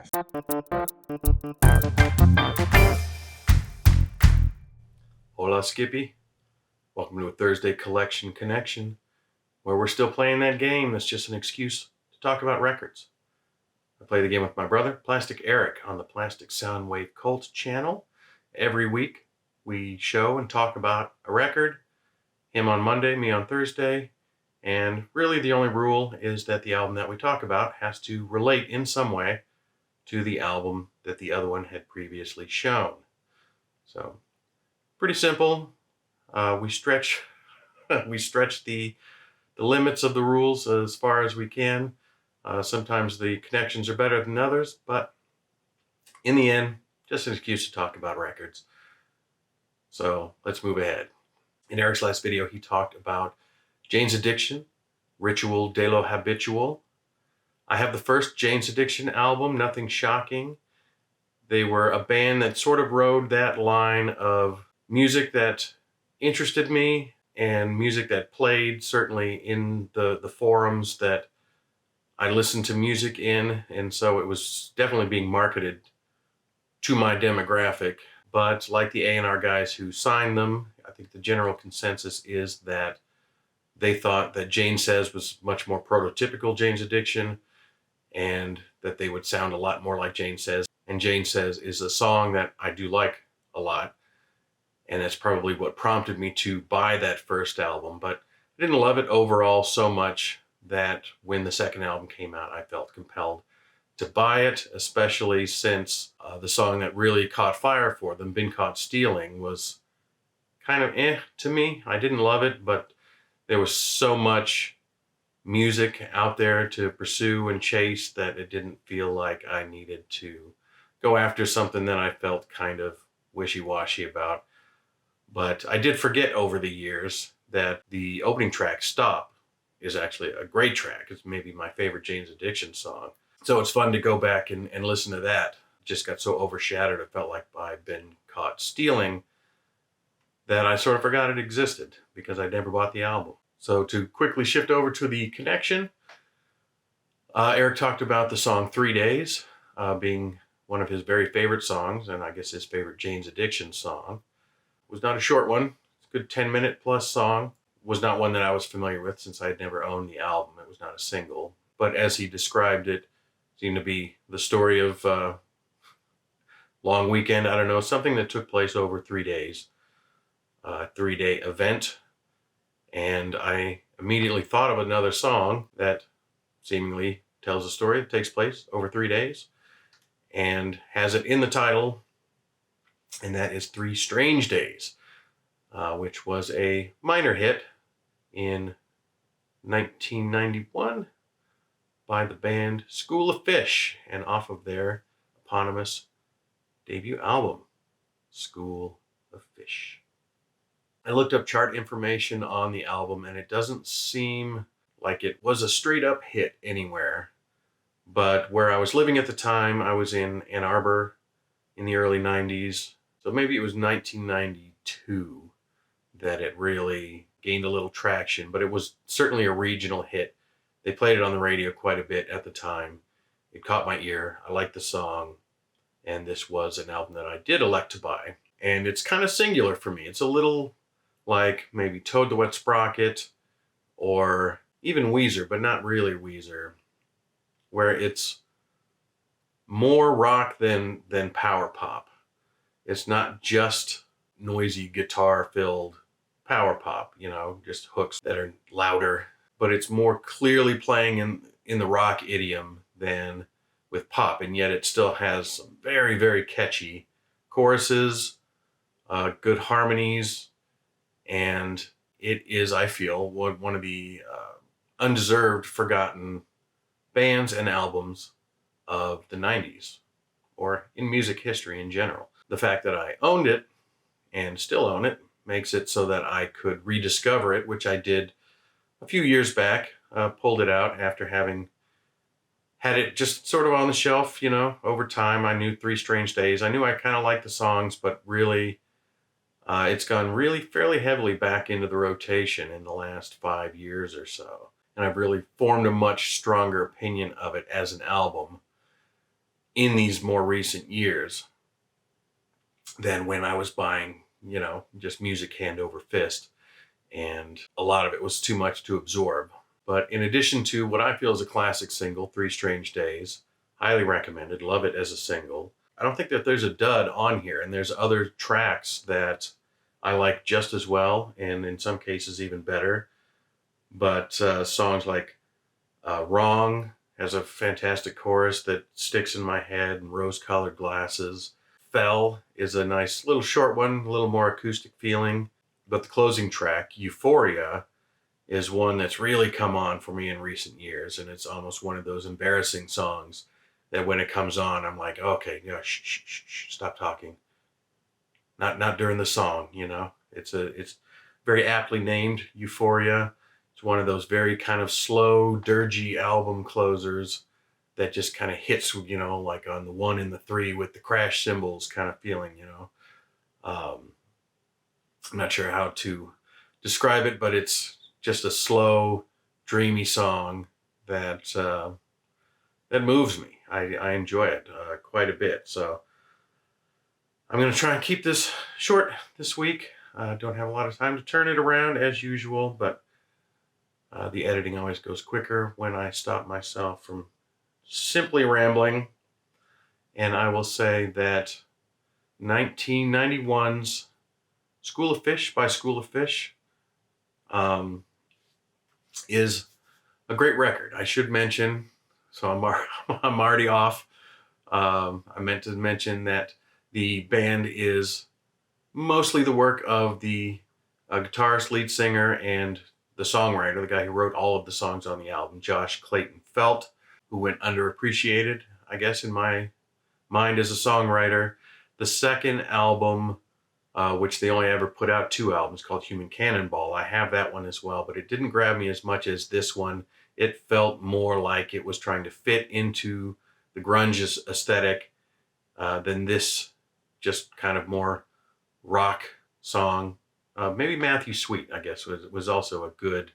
podcast. Hola, Skippy. Welcome to a Thursday Collection Connection, where we're still playing that game that's just an excuse to talk about records. I play the game with my brother, Plastic Eric, on the Plastic Soundwave Cult channel. Every week, we show and talk about a record, him on Monday, me on Thursday, and really the only rule is that the album that we talk about has to relate in some way to the album that the other one had previously shown. So, pretty simple. We stretch the limits of the rules as far as we can. Sometimes the connections are better than others, but in the end, just an excuse to talk about records. So let's move ahead. In Eric's last video, he talked about Jane's Addiction, Ritual de lo Habitual. I have the first Jane's Addiction album, nothing shocking. They were a band that sort of rode that line of music that interested me and music that played certainly in the forums that I listened to music in, and so it was definitely being marketed to my demographic. But like the A&R guys who signed them, I think the general consensus is that they thought that Jane Says was much more prototypical Jane's Addiction and that they would sound a lot more like Jane Says. And Jane Says is a song that I do like a lot. And that's probably what prompted me to buy that first album. But I didn't love it overall so much that when the second album came out, I felt compelled to buy it, especially since the song that really caught fire for them, Been Caught Stealing, was kind of to me. I didn't love it, but there was so much music out there to pursue and chase that it didn't feel like I needed to go after something that I felt kind of wishy-washy about. But I did forget over the years that the opening track, Stop, is actually a great track. It's maybe my favorite Jane's Addiction song. So it's fun to go back and listen to that. It just got so overshadowed, it felt like, by Been Caught Stealing, that I sort of forgot it existed because I never bought the album. So to quickly shift over to the connection, Eric talked about the song 3 Days being one of his very favorite songs, and I guess his favorite Jane's Addiction song. It was not a short one. It's a good 10-minute plus song. It was not one that I was familiar with since I had never owned the album. It was not a single. But as he described it, seemed to be the story of long weekend, I don't know, something that took place over 3 days. A 3-day event. And I immediately thought of another song that seemingly tells a story that takes place over 3 days and has it in the title, and that is 3 Strange Days, which was a minor hit in 1991 by the band School of Fish, and off of their eponymous debut album, School of Fish. I looked up chart information on the album, and it doesn't seem like it was a straight-up hit anywhere. But where I was living at the time, I was in Ann Arbor in the early 90s. So maybe it was 1992 that it really gained a little traction, but it was certainly a regional hit. They played it on the radio quite a bit at the time. It caught my ear. I liked the song, and this was an album that I did elect to buy. And it's kind of singular for me. It's a little like maybe Toad the Wet Sprocket or even Weezer, but not really Weezer, where it's more rock than power pop. It's not just noisy guitar-filled power pop, just hooks that are louder, but it's more clearly playing in the rock idiom than with pop, and yet it still has some very, very catchy choruses, good harmonies, and it is, I feel, one of the undeserved forgotten bands and albums of the 90s, or in music history in general. The fact that I owned it and still own it makes it so that I could rediscover it, which I did a few years back. Pulled it out after having had it just sort of on the shelf, over time. I knew 3 Strange Days. I knew I kind of liked the songs, but really it's gone really fairly heavily back into the rotation in the last 5 years or so. And I've really formed a much stronger opinion of it as an album in these more recent years than when I was buying, just music hand over fist. And a lot of it was too much to absorb. But in addition to what I feel is a classic single, Three Strange Days, highly recommended, love it as a single. I don't think that there's a dud on here, and there's other tracks that I like just as well, and in some cases even better. But songs like Wrong has a fantastic chorus that sticks in my head, and Rose Colored Glasses. Fell is a nice little short one, a little more acoustic feeling. But the closing track, Euphoria, is one that's really come on for me in recent years, and it's almost one of those embarrassing songs that when it comes on, I'm like, okay, shh, shh, shh, shh, stop talking. Not during the song, It's very aptly named Euphoria. It's one of those very kind of slow, dirgy album closers that just kind of hits, like on the 1 and the 3 with the crash cymbals kind of feeling. Um, I'm not sure how to describe it, but it's just a slow, dreamy song that that moves me. I enjoy it quite a bit. So I'm going to try and keep this short this week. I don't have a lot of time to turn it around as usual, but the editing always goes quicker when I stop myself from simply rambling. And I will say that 1991's School of Fish by School of Fish is a great record. I should mention, so I'm already off. I meant to mention that the band is mostly the work of the guitarist, lead singer, and the songwriter, the guy who wrote all of the songs on the album, Josh Clayton Felt, who went underappreciated, I guess, in my mind as a songwriter. The second album, which they only ever put out 2 albums, called Human Cannonball. I have that one as well, but it didn't grab me as much as this one. It felt more like it was trying to fit into the grunge aesthetic than this just kind of more rock song. Maybe Matthew Sweet, I guess, was also a good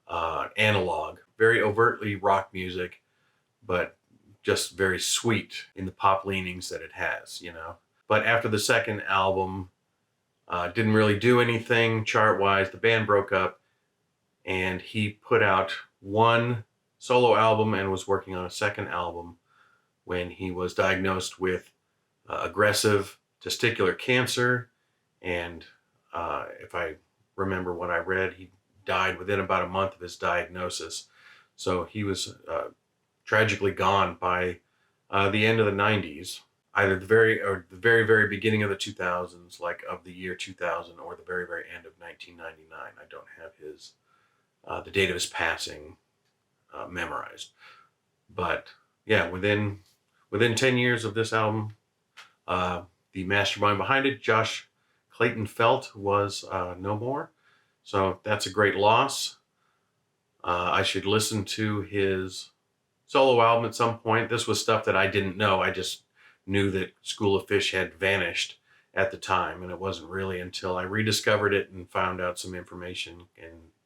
analog. Very overtly rock music, but just very sweet in the pop leanings that it has. But after the second album, didn't really do anything chart-wise. The band broke up, and he put out one solo album and was working on a second album when he was diagnosed with aggressive testicular cancer. And if I remember what I read, he died within about a month of his diagnosis. So he was tragically gone by the end of the 90s, either the very, very beginning of the 2000s, like of the year 2000, or the very, very end of 1999. I don't have his the date of his passing memorized. But yeah, within 10 years of this album, the mastermind behind it, Josh Clayton Felt, was no more. So that's a great loss. I should listen to his solo album at some point. This was stuff that I didn't know. I just knew that School of Fish had vanished at the time, and it wasn't really until I rediscovered it and found out some information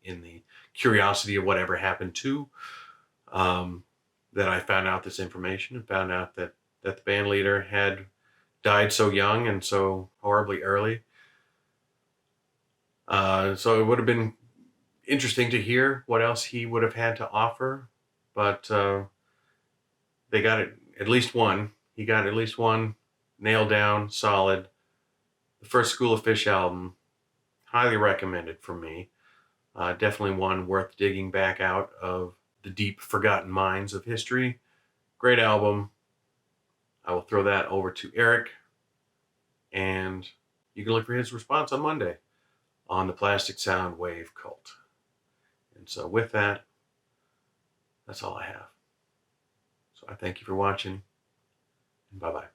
in the curiosity of whatever happened to that I found out this information and found out that the band leader had died so young and so horribly early. So it would have been interesting to hear what else he would have had to offer, but they got it, at least one. He got at least one nailed down, solid. The first School of Fish album, highly recommended for me. Definitely one worth digging back out of the deep forgotten mines of history. Great album. I will throw that over to Eric, and you can look for his response on Monday on the Plastic Sound Wave Cult. And so with that, that's all I have. So I thank you for watching, and bye-bye.